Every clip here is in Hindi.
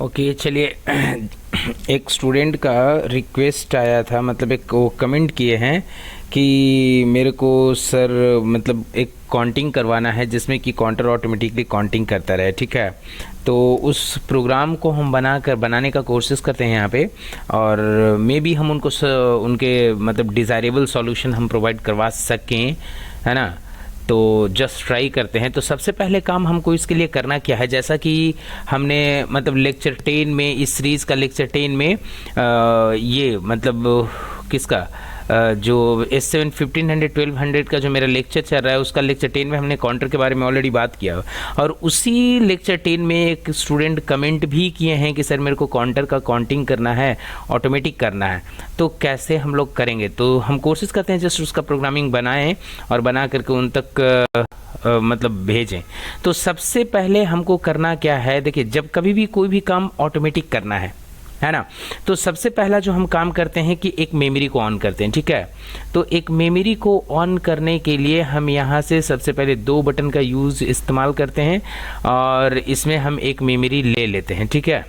ओके चलिए। एक स्टूडेंट का रिक्वेस्ट आया था, मतलब एक वो कमेंट किए हैं कि मेरे को सर मतलब एक काउंटिंग करवाना है जिसमें कि काउंटर ऑटोमेटिकली काउंटिंग करता रहे। ठीक है, तो उस प्रोग्राम को हम बनाने का कोशिश करते हैं यहाँ पे, और मे बी हम उनको उनके मतलब डिज़ायरेबल सॉल्यूशन हम प्रोवाइड करवा सकें, है ना। तो जस्ट ट्राई करते हैं। तो सबसे पहले काम हमको इसके लिए करना क्या है, जैसा कि हमने मतलब लेक्चर 10 में, इस सीरीज़ का लेक्चर 10 में ये मतलब किसका जो S7 1500 1200 का जो मेरा लेक्चर चल रहा है, उसका लेक्चर 10 में हमने काउंटर के बारे में ऑलरेडी बात किया। और उसी लेक्चर 10 में एक स्टूडेंट कमेंट भी किए हैं कि सर मेरे को काउंटर का काउंटिंग करना है, ऑटोमेटिक करना है, तो कैसे हम लोग करेंगे। तो हम कोशिश करते हैं जस्ट उसका प्रोग्रामिंग बनाएं और बना करके उन तक मतलब भेजें। तो सबसे पहले हमको करना क्या है, देखिए जब कभी भी कोई भी काम ऑटोमेटिक करना है ना, तो सबसे पहला जो हम काम करते हैं कि एक मेमोरी को ऑन करते हैं। ठीक है, तो एक मेमोरी को ऑन करने के लिए हम यहाँ से सबसे पहले 2 बटन का यूज़ इस्तेमाल करते हैं और इसमें हम एक मेमोरी ले लेते हैं। ठीक है,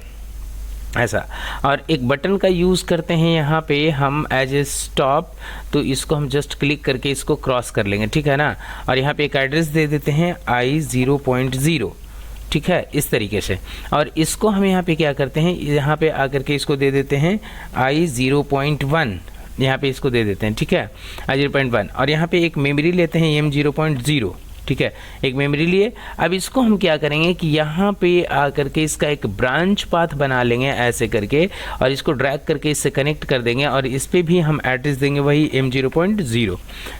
ऐसा, और एक बटन का यूज़ करते हैं यहाँ पे हम एज ए स्टॉप, तो इसको हम जस्ट क्लिक करके इसको क्रॉस कर लेंगे। ठीक है ना, और यहाँ पे एक एड्रेस दे देते हैं i0.0। ठीक है, इस तरीके से, और इसको हम यहाँ पे क्या करते हैं, यहाँ पे आकर के इसको दे देते हैं i0.1, यहाँ पे इसको दे देते हैं। ठीक है, i0.1, और यहाँ पे एक मेमोरी लेते हैं m0.0। ठीक है, एक मेमोरी लिए। अब इसको हम क्या करेंगे कि यहाँ पे आकर के इसका एक ब्रांच पाथ बना लेंगे ऐसे करके, और इसको ड्रैग करके इससे कनेक्ट कर देंगे, और इस पे भी हम एड्रेस देंगे वही m0.0।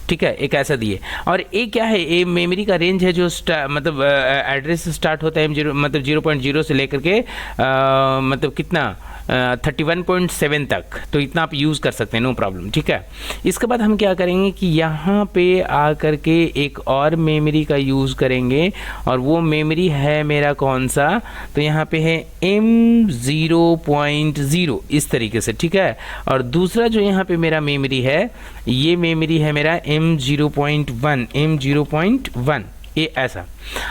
ठीक है, एक ऐसा दिए। और ये क्या है, ये मेमोरी का रेंज है जो मतलब एड्रेस स्टार्ट होता है m0 मतलब 0.0 से लेकर के मतलब कितना 31.7 तक, तो इतना आप यूज़ कर सकते हैं, नो प्रॉब्लम। ठीक है, इसके बाद हम क्या करेंगे कि यहाँ पे आकर के एक और मेमोरी का यूज़ करेंगे, और वो मेमोरी है मेरा कौन सा, तो यहाँ पे है m0.0 इस तरीके से। ठीक है, और दूसरा जो यहाँ पे मेरा मेमोरी है, ये मेमोरी है मेरा m0.1 ये ऐसा।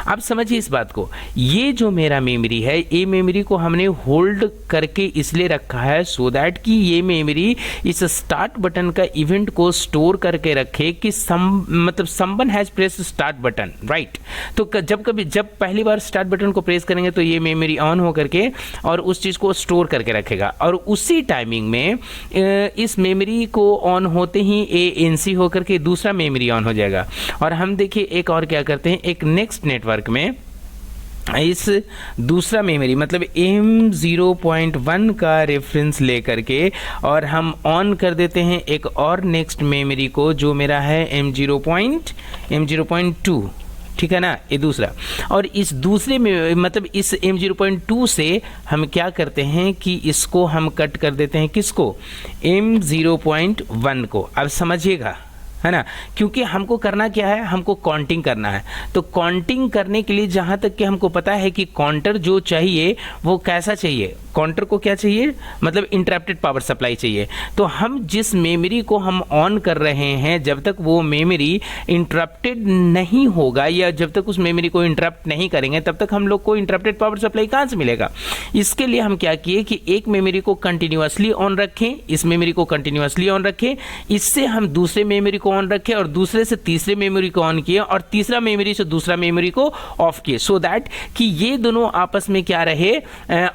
अब समझिए इस बात को, ये जो मेरा मेमोरी है, ये मेमोरी को हमने होल्ड करके इसलिए रखा है सो दैट कि ये मेमोरी इस स्टार्ट बटन का इवेंट को स्टोर करके रखे कि मतलब someone has press start button, right. तो जब पहली बार स्टार्ट बटन को प्रेस करेंगे तो ये मेमोरी ऑन हो करके और उस चीज़ को स्टोर करके रखेगा, और उसी टाइमिंग में इस मेमोरी को ऑन होते ही ANC होकर के दूसरा मेमोरी ऑन हो जाएगा। और हम देखिए एक और क्या करते हैं, एक नेक्स्ट नेटवर्क में इस दूसरा मेमोरी मतलब m0.1 का रेफरेंस लेकर के, और हम ऑन कर देते हैं एक और नेक्स्ट मेमोरी को जो मेरा है m0.2। ठीक है ना, ये दूसरा। और इस दूसरे में मतलब इस m0.2 से हम क्या करते हैं कि इसको हम कट कर देते हैं, किसको, m0.1 को। अब समझिएगा, है ना, क्योंकि हमको करना क्या है, हमको काउंटिंग करना है। तो काउंटिंग करने के लिए जहाँ तक कि हमको पता है कि काउंटर जो चाहिए वो कैसा चाहिए, काउंटर को क्या चाहिए, मतलब इंटरप्टेड पावर सप्लाई चाहिए। तो हम जिस मेमोरी को हम ऑन कर रहे हैं, जब तक वो मेमोरी इंटरप्टेड नहीं होगा या जब तक उस मेमोरी को इंटरप्ट नहीं करेंगे, तब तक हम लोग को इंटरप्टेड पावर सप्लाई कहाँ से मिलेगा। इसके लिए हम क्या किए कि एक मेमोरी को कंटिन्यूअसली ऑन रखें, इस मेमोरी को कंटिन्यूअसली ऑन रखें, इससे हम दूसरे मेमोरी को ऑन रखे, और दूसरे से तीसरे मेमोरी को ऑन किए, और तीसरा मेमोरी से दूसरा मेमोरी को ऑफ किए, सो दैट कि ये दोनों आपस में क्या रहे,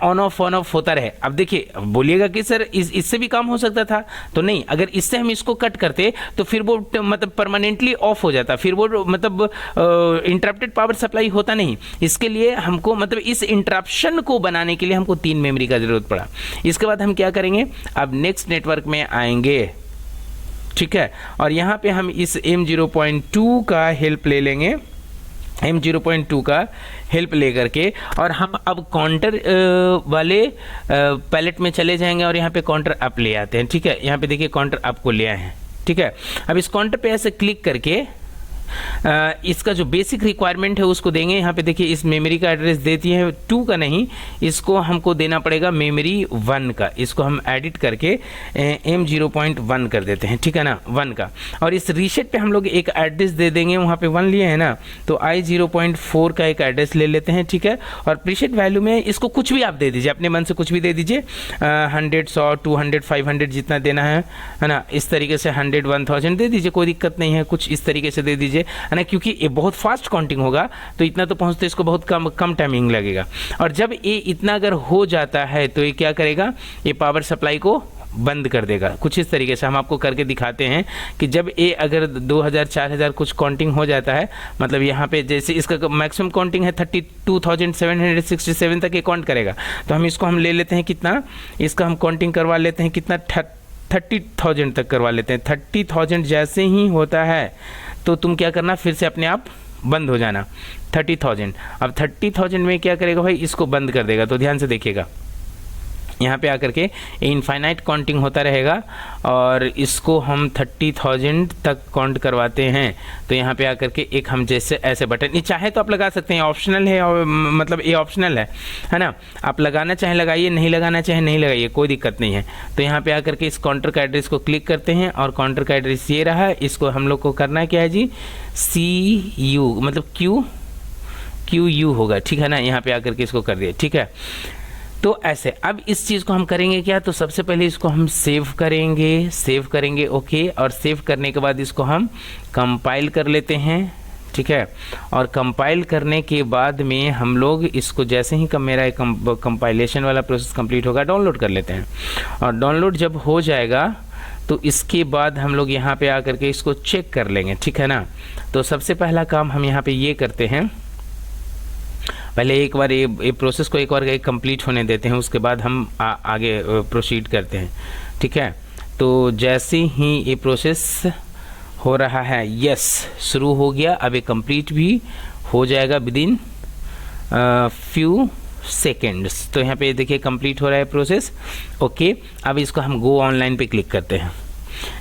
ऑन ऑफ होता रहे। अब देखिए, बोलिएगा कि सर इससे भी काम हो सकता था, तो नहीं, अगर इससे हम इसको कट करते तो फिर वो मतलब परमानेंटली ऑफ हो जाता, फिर वो मतलब इंटरप्टेड पावर सप्लाई होता नहीं। इसके लिए हमको मतलब इस इंटरप्शन को बनाने के लिए हमको 3 मेमोरी का जरूरत पड़ा। इसके बाद हम क्या करेंगे, अब नेक्स्ट नेटवर्क में आएंगे। ठीक है, और यहाँ पे हम इस m0.2 का हेल्प ले लेंगे, m0.2 का हेल्प ले करके, और हम अब काउंटर वाले पैलेट में चले जाएंगे, और यहाँ पे काउंटर अप ले आते हैं। ठीक है, यहाँ पे देखिए काउंटर अप को ले आए हैं। ठीक है, अब इस काउंटर पे ऐसे क्लिक करके इसका जो बेसिक रिक्वायरमेंट है उसको देंगे। यहाँ पे देखिए इस मेमोरी का एड्रेस देती है 2 का नहीं, इसको हमको देना पड़ेगा मेमोरी 1 का। इसको हम एडिट करके M0.1 कर देते हैं, ठीक है ना, 1 का। और इस रीसेट पे हम लोग एक एड्रेस दे देंगे, वहाँ पे 1 लिए है ना, तो I0.4 का एक एड्रेस ले लेते हैं, ठीक है। और प्रीसेट वैल्यू में इसको कुछ भी आप दे दीजिए, अपने मन से कुछ भी दे दीजिए, 100, 100, 200, 500 जितना देना है ना, इस तरीके से 100, 1000 दे दीजिए, कोई दिक्कत नहीं है, कुछ इस तरीके से दे दीजिए, है ना, क्योंकि ये बहुत फास्ट काउंटिंग होगा तो इतना तो पहुंचते इसको बहुत कम टाइमिंग लगेगा। और जब ये इतना अगर हो जाता है तो ये क्या करेगा, ये पावर सप्लाई को बंद कर देगा। कुछ इस तरीके से हम आपको करके दिखाते हैं कि जब ये अगर 2000 4000 कुछ काउंटिंग हो जाता है, मतलब यहाँ पे जैसे इसका मैक्सिमम काउंटिंग है 32,767 तक ये काउंट करेगा, तो हम ले लेते हैं कितना, इसका हम काउंटिंग करवा लेते हैं कितना, 30,000 तक करवा लेते हैं। 30,000 जैसे ही होता है तो तुम क्या करना, फिर से अपने आप बंद हो जाना 30,000। अब 30,000 में क्या करेगा भाई, इसको बंद कर देगा। तो ध्यान से देखिएगा, यहाँ पे आकर के इनफाइनाइट काउंटिंग होता रहेगा और इसको हम 30,000 तक काउंट करवाते हैं। तो यहाँ पे आकर के एक हम जैसे ऐसे बटन, ये चाहे तो आप लगा सकते हैं, ऑप्शनल है, और मतलब ये ऑप्शनल है ना, आप लगाना चाहे लगाइए, नहीं लगाना चाहे नहीं लगाइए, कोई दिक्कत नहीं है। तो यहाँ पे आकर के इस काउंटर का एड्रेस को क्लिक करते हैं और काउंटर का एड्रेस ये रहा है। इसको हम लोग को करना क्या है जी, CU मतलब QU होगा, ठीक है ना, यहाँ पे आकर के इसको कर दिया, ठीक है। तो ऐसे अब इस चीज़ को हम करेंगे क्या, तो सबसे पहले इसको हम सेव करेंगे ओके। और सेव करने के बाद इसको हम कंपाइल कर लेते हैं, ठीक है। और कंपाइल करने के बाद में हम लोग इसको जैसे ही मेरा कंपाइलेशन वाला प्रोसेस कंप्लीट होगा, डाउनलोड कर लेते हैं। और डाउनलोड जब हो जाएगा तो इसके बाद हम लोग यहाँ पे आकर के इसको चेक कर लेंगे, ठीक है ना। तो सबसे पहला काम हम यहाँ पे ये करते हैं, पहले एक बार ये प्रोसेस को एक बार कंप्लीट होने देते हैं, उसके बाद हम आगे प्रोसीड करते हैं, ठीक है। तो जैसे ही ये प्रोसेस हो रहा है, यस शुरू हो गया, अब ये कंप्लीट भी हो जाएगा विदिन फ्यू सेकेंड्स। तो यहाँ पे देखिए कंप्लीट हो रहा है प्रोसेस, ओके। अब इसको हम गो ऑनलाइन पे क्लिक करते हैं।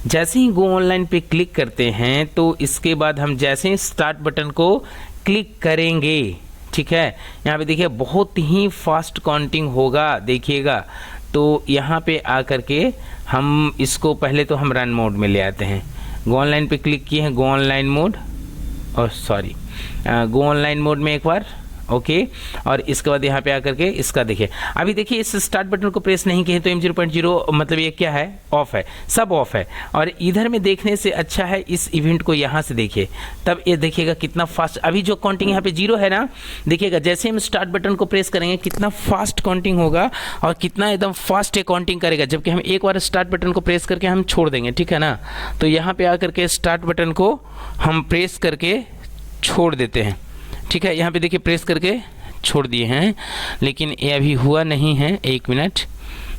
जैसे ही गो ऑनलाइन पे क्लिक करते हैं तो इसके बाद हम जैसे ही स्टार्ट बटन को क्लिक करेंगे, ठीक है, यहाँ पे देखिए बहुत ही फास्ट काउंटिंग होगा, देखिएगा। तो यहाँ पे आकर के हम इसको पहले तो हम रन मोड में ले आते हैं। गो ऑनलाइन पे क्लिक किए हैं, गो ऑनलाइन मोड, और सॉरी गो ऑनलाइन मोड में एक बार, ओके। और इसके बाद यहाँ पे आकर के इसका देखिए, अभी देखिए इस स्टार्ट बटन को प्रेस नहीं किए तो M0.0 मतलब ये क्या है, ऑफ है, सब ऑफ है। और इधर में देखने से अच्छा है इस इवेंट को यहाँ से देखिए, तब ये देखिएगा कितना फास्ट, अभी जो काउंटिंग यहाँ पे 0 है ना, देखिएगा जैसे हम स्टार्ट बटन को प्रेस करेंगे कितना फास्ट काउंटिंग होगा और कितना एकदम फास्ट ये काउंटिंग करेगा। जबकि हम एक बार स्टार्ट बटन को प्रेस करके हम छोड़ देंगे, ठीक है ना। तो यहाँ पे आकर के स्टार्ट बटन को हम प्रेस करके छोड़ देते हैं, ठीक है। यहाँ पे देखिए प्रेस करके छोड़ दिए हैं, लेकिन ये अभी हुआ नहीं है, एक मिनट।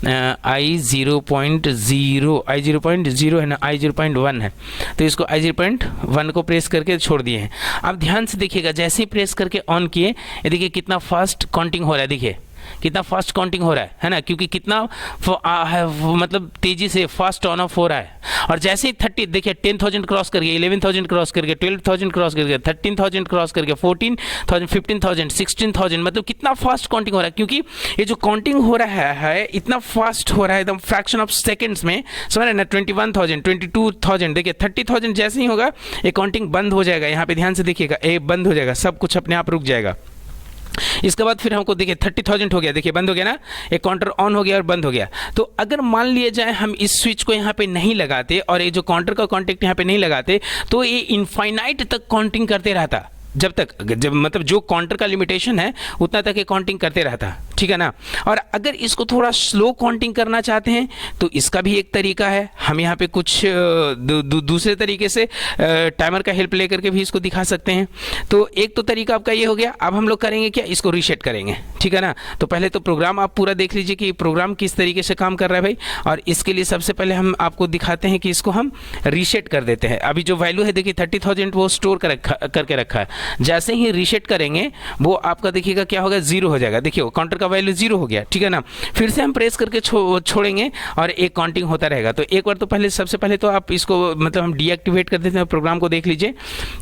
I0.0 है ना, I0.1 है, तो इसको I0.1 को प्रेस करके छोड़ दिए हैं। अब ध्यान से देखिएगा, जैसे ही प्रेस करके ऑन किए, ये देखिए कितना फास्ट काउंटिंग हो रहा है, देखिए कितना फास्ट काउंटिंग हो रहा है ना, क्योंकि कितना मतलब तेजी से फास्ट ऑन ऑफ हो रहा है। और जैसे ही 30 देखिए 10,000 क्रॉस कर गया, 11,000 क्रॉस कर गया, 12,000 क्रॉस कर गया, 13,000 क्रॉस कर गया, 14,000, 15,000, 16,000, मतलब कितना फास्ट काउंटिंग हो रहा है। क्योंकि ये जो काउंटिंग हो रहा है इतना फास्ट हो रहा है, एकदम फ्रैक्शन ऑफ सेकेंड्स में, समझ रहे ना। 21,000, 22,000, देखिए 30,000 जैसे ही होगा ये काउंटिंग बंद हो जाएगा। यहाँ पे ध्यान से देखिएगा, ये बंद हो जाएगा, सब कुछ अपने आप रुक जाएगा। इसके बाद फिर हमको देखिए 30,000 हो गया, देखिए बंद हो गया ना, एक काउंटर ऑन हो गया और बंद हो गया। तो अगर मान लिया जाए हम इस स्विच को यहाँ पे नहीं लगाते और ये जो काउंटर का कॉन्टेक्ट यहाँ पे नहीं लगाते, तो ये इनफाइनाइट तक काउंटिंग करते रहता, जब मतलब जो काउंटर का लिमिटेशन है उतना तक ये काउंटिंग करते रहता, ठीक है ना। और अगर इसको थोड़ा स्लो काउंटिंग करना चाहते हैं तो इसका भी एक तरीका है, हम यहाँ पे कुछ दूसरे तरीके से टाइमर का हेल्प लेकर के भी इसको दिखा सकते हैं। तो एक तो तरीका आपका ये हो गया। अब हम लोग करेंगे क्या, इसको रीसेट करेंगे, ठीक है ना। तो पहले तो प्रोग्राम आप पूरा देख लीजिए कि प्रोग्राम किस तरीके से काम कर रहा है भाई। और इसके लिए सबसे पहले हम आपको दिखाते हैं कि इसको हम रीसेट कर देते हैं। अभी जो वैल्यू है देखिए 30,000 वो स्टोर करके रखा है, जैसे ही रीसेट करेंगे वो आपका देखिएगा क्या होगा, 0 हो जाएगा। देखिए काउंटर का वैल्यू 0 हो गया, ठीक है ना। फिर से हम प्रेस करके छोड़ेंगे और एक काउंटिंग होता रहेगा। तो एक बार तो पहले सबसे पहले तो आप इसको मतलब हम डीएक्टिवेट कर देते हैं, प्रोग्राम को देख लीजिए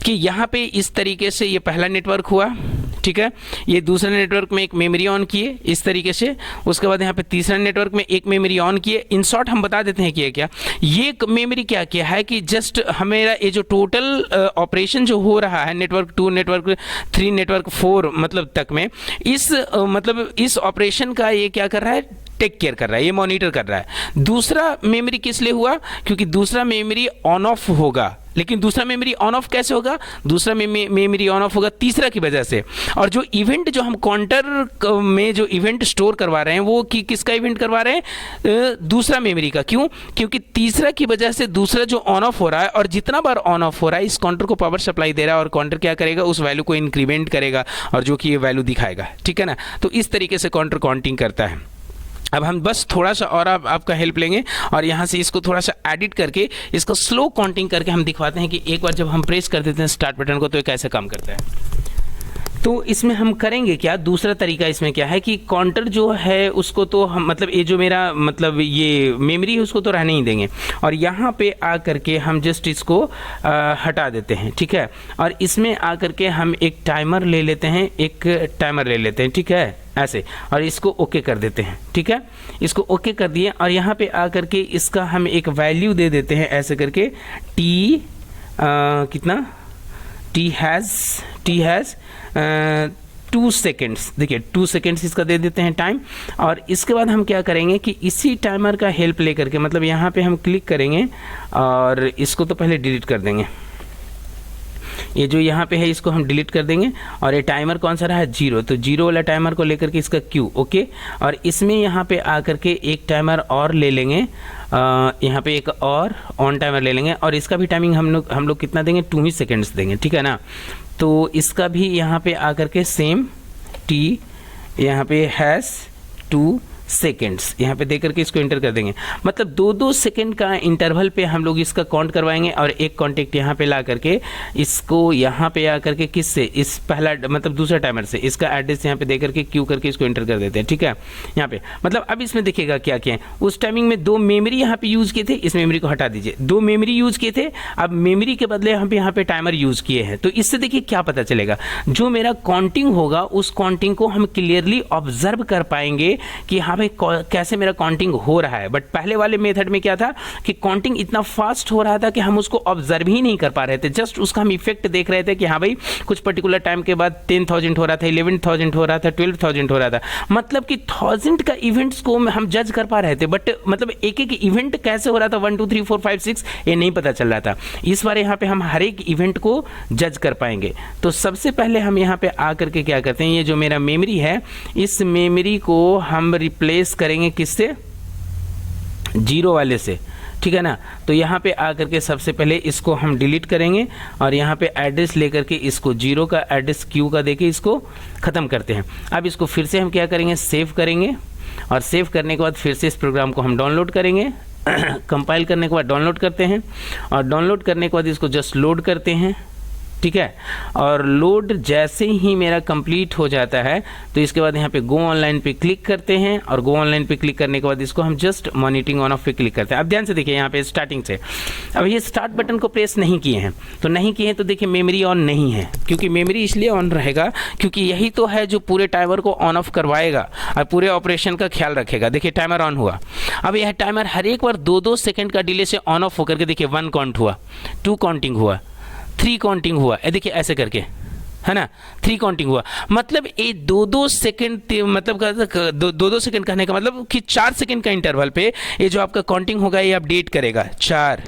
कि यहाँ पे इस तरीके से ये पहला नेटवर्क हुआ, ठीक है। ये दूसरे नेटवर्क में एक मेमोरी ऑन किए इस तरीके से, उसके बाद यहाँ पे तीसरा नेटवर्क में एक मेमोरी ऑन किए। इन शॉर्ट हम बता देते हैं कि ये क्या, ये मेमोरी क्या किया है कि जस्ट हमेरा ये जो टोटल ऑपरेशन जो हो रहा है नेटवर्क 2, नेटवर्क 3, नेटवर्क 4 मतलब तक में, इस मतलब इस ऑपरेशन का ये क्या कर रहा है, टेक केयर कर रहा है, ये मॉनिटर कर रहा है। दूसरा मेमोरी किस लिए हुआ, क्योंकि दूसरा मेमोरी ऑन ऑफ होगा। लेकिन दूसरा मेमोरी ऑन ऑफ कैसे होगा, दूसरा मेमोरी ऑन ऑफ होगा तीसरा की वजह से। और जो इवेंट जो हम काउंटर में जो इवेंट स्टोर करवा रहे हैं वो किसका इवेंट करवा रहे हैं, दूसरा मेमोरी का। क्यों, क्योंकि तीसरा की वजह से दूसरा जो ऑन ऑफ हो रहा है, और जितना बार ऑन ऑफ हो रहा है इस काउंटर को पावर सप्लाई दे रहा है, और काउंटर क्या करेगा, उस वैल्यू को इंक्रीमेंट करेगा और जो कि ये वैल्यू दिखाएगा, ठीक है ना। तो इस तरीके से काउंटर काउंटिंग करता है। अब हम बस थोड़ा सा और आपका हेल्प लेंगे और यहाँ से इसको थोड़ा सा एडिट करके इसको स्लो काउंटिंग करके हम दिखवाते हैं कि एक बार जब हम प्रेस कर देते हैं स्टार्ट बटन को तो ये कैसे काम करता है। तो इसमें हम करेंगे क्या, दूसरा तरीका इसमें क्या है कि काउंटर जो है उसको तो हम मतलब ये जो मेरा मतलब ये मेमोरी है उसको तो रहने ही देंगे, और यहाँ पे आ करके हम जस्ट इसको हटा देते हैं, ठीक है। और इसमें आ करके हम एक टाइमर ले लेते हैं, ठीक है, ऐसे, और इसको ओके कर देते हैं, ठीक है। इसको ओके कर दिए और यहाँ पे आ करके इसका हम एक वैल्यू दे देते हैं ऐसे करके, कितना टी हैज़ 2 सेकेंड्स, देखिए 2 सेकेंड्स इसका दे देते हैं टाइम। और इसके बाद हम क्या करेंगे कि इसी टाइमर का हेल्प लेकर के मतलब यहाँ पे हम क्लिक करेंगे और इसको तो पहले डिलीट कर देंगे, ये जो यहाँ पे है इसको हम डिलीट कर देंगे। और ये टाइमर कौन सा रहा है, 0, तो 0 वाला टाइमर को लेकर के इसका क्यू, ओके। और इसमें यहाँ पे आकर के एक टाइमर और ले लेंगे, यहाँ पे एक और ऑन टाइमर ले लेंगे और इसका भी टाइमिंग हम लोग कितना देंगे, 2 ही सेकेंड्स देंगे, ठीक है ना। तो इसका भी यहाँ पे आकर के सेम टी यहाँ पे हैज़ 2 सेकेंड्स यहाँ पे देकर के इसको एंटर कर देंगे। मतलब 2-2 सेकेंड का इंटरवल पे हम लोग इसका काउंट करवाएंगे और एक कॉन्टेक्ट यहाँ पे ला करके इसको यहाँ पे आ करके किससे, इस पहला मतलब दूसरा टाइमर से इसका एड्रेस यहाँ पे दे करके क्यू करके इसको एंटर कर देते हैं, ठीक है। यहाँ पे मतलब अब इसमें देखिएगा क्या क्या है, उस टाइमिंग में 2 मेमोरी यहाँ पे यूज़ किए थे, इस मेमोरी को हटा दीजिए, 2 मेमोरी यूज़ किए थे, अब मेमोरी के बदले हम यहाँ पे टाइमर यूज़ किए हैं। तो इससे देखिए क्या पता चलेगा, जो मेरा काउंटिंग होगा उस काउंटिंग को हम क्लियरली ऑब्जर्व कर पाएंगे कि हाँ भाई कैसे मेरा काउंटिंग हो रहा है। बट पहले वाले मेथड में क्या था कि काउंटिंग इतना फास्ट हो रहा था कि हम उसको ऑब्जर्व ही नहीं कर पा रहे थे, जस्ट उसका हम इफेक्ट देख रहे थे कि हाँ भाई कुछ पर्टिकुलर टाइम के बाद 10,000 हो रहा था, 11,000 हो रहा था, 12,000 हो रहा था, मतलब कि 1000 का इवेंट्स को हम जज कर पा रहे थे। बट मतलब एक एक इवेंट कैसे हो रहा था, 1 2 3 4 5 6 ये नहीं पता चल रहा था। इस बार यहाँ पे हम हर एक इवेंट को जज कर पाएंगे। तो सबसे पहले हम यहाँ पे आकर के क्या करते हैं, ये जो मेरा मेमोरी है इस मेमोरी को हम रिप्लेस करेंगे किससे, 0 वाले से, ठीक है ना। तो यहाँ पे आकर के सबसे पहले इसको हम डिलीट करेंगे और यहाँ पे एड्रेस लेकर के इसको 0 का एड्रेस क्यू का देके इसको ख़त्म करते हैं। अब इसको फिर से हम क्या करेंगे, सेव करेंगे और सेव करने के बाद फिर से इस प्रोग्राम को हम डाउनलोड करेंगे कंपाइल करने के बाद डाउनलोड करते हैं और डाउनलोड करने के बाद इसको जस्ट लोड करते हैं, ठीक है। और लोड जैसे ही मेरा कंप्लीट हो जाता है तो इसके बाद यहाँ पे गो ऑनलाइन पे क्लिक करते हैं और गो ऑनलाइन पे क्लिक करने के बाद इसको हम जस्ट मॉनिटरिंग ऑन ऑफ पे क्लिक करते हैं। अब ध्यान से देखिए यहाँ पे स्टार्टिंग से, अब ये स्टार्ट बटन को प्रेस नहीं किए हैं तो देखिए मेमोरी ऑन नहीं है, क्योंकि मेमोरी इसलिए ऑन रहेगा क्योंकि यही तो है जो पूरे टाइमर को ऑन ऑफ करवाएगा और पूरे ऑपरेशन का ख्याल रखेगा। देखिए टाइमर ऑन हुआ, अब यह टाइमर हर एक बार 2-2 सेकेंड का डिले से ऑन ऑफ होकर के देखिए 1 काउंट हुआ, 2 काउंटिंग हुआ, 3 काउंटिंग हुआ, देखिए ऐसे करके, है ना, 3 काउंटिंग हुआ। मतलब ये 2-2 सेकेंड, मतलब 2-2 सेकेंड कहने का मतलब कि 4 सेकेंड का इंटरवल पे ये जो आपका काउंटिंग होगा ये अपडेट करेगा, 4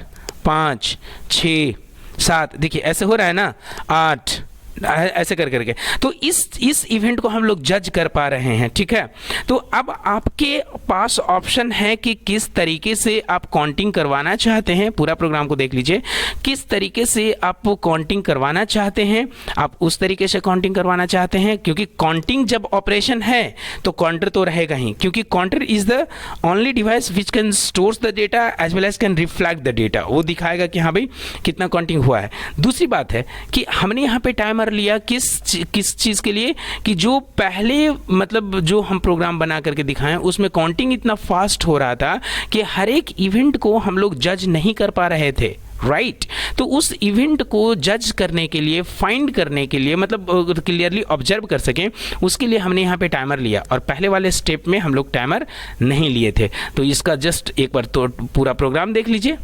5 6 7, देखिए ऐसे हो रहा है ना, 8 ऐसे कर करके। तो इस इवेंट को हम लोग जज कर पा रहे हैं, ठीक है। तो अब आपके पास ऑप्शन है कि किस तरीके से आप काउंटिंग करवाना चाहते हैं। पूरा प्रोग्राम को देख लीजिए, किस तरीके से आप काउंटिंग करवाना चाहते हैं, आप उस तरीके से काउंटिंग करवाना चाहते हैं। क्योंकि काउंटिंग जब ऑपरेशन है तो काउंटर तो रहेगा ही, क्योंकि counter is the only device which can stores the data as well as can reflect the data. वो दिखाएगा कि हाँ भाई कितना काउंटिंग हुआ है। दूसरी बात है कि हमने यहाँ पे टाइमर टाइमर लिया किस चीज़ के लिए कि जो पहले मतलब जो हम प्रोग्राम बना करके दिखाएं उसमें काउंटिंग इतना फास्ट हो रहा था कि हर एक इवेंट को हम लोग जज नहीं कर पा रहे थे, राइट तो उस इवेंट को जज करने के लिए, फाइंड करने के लिए, मतलब क्लियरली ऑब्जर्व कर सकें, उसके लिए हमने यहाँ पे टाइमर लिया। और पहले वाले स्टेप में हम लोग टाइमर नहीं लिए थे। तो इसका जस्ट एक बार तो पूरा प्रोग्राम देख लीजिए।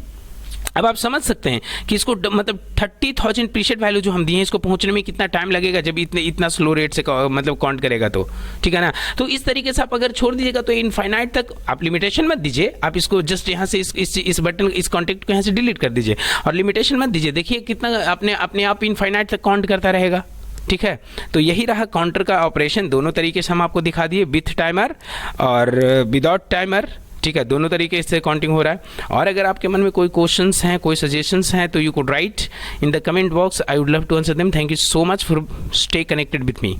अब आप समझ सकते हैं कि इसको मतलब 30,000 प्रीसेट वैल्यू जो हम दिए हैं इसको पहुंचने में कितना टाइम लगेगा जब इतना स्लो रेट से मतलब काउंट करेगा तो, ठीक है ना। तो इस तरीके से आप अगर छोड़ दीजिएगा तो इनफाइनाइट तक आप लिमिटेशन मत दीजिए, आप इसको जस्ट यहाँ से इस बटन, इस कॉन्टेक्ट को यहाँ से डिलीट कर दीजिए और लिमिटेशन मत दीजिए। देखिए कितना अपने आप इनफाइनाइट तक काउंट करता रहेगा, ठीक है। तो यही रहा काउंटर का ऑपरेशन। दोनों तरीके से हम आपको दिखा दिए, विथ टाइमर और विदाउट टाइमर, ठीक है, दोनों तरीके से काउंटिंग हो रहा है। और अगर आपके मन में कोई क्वेश्चंस हैं, कोई सजेशंस हैं तो you could write in the comment box, I would love to answer them. Thank you so much for stay connected with me.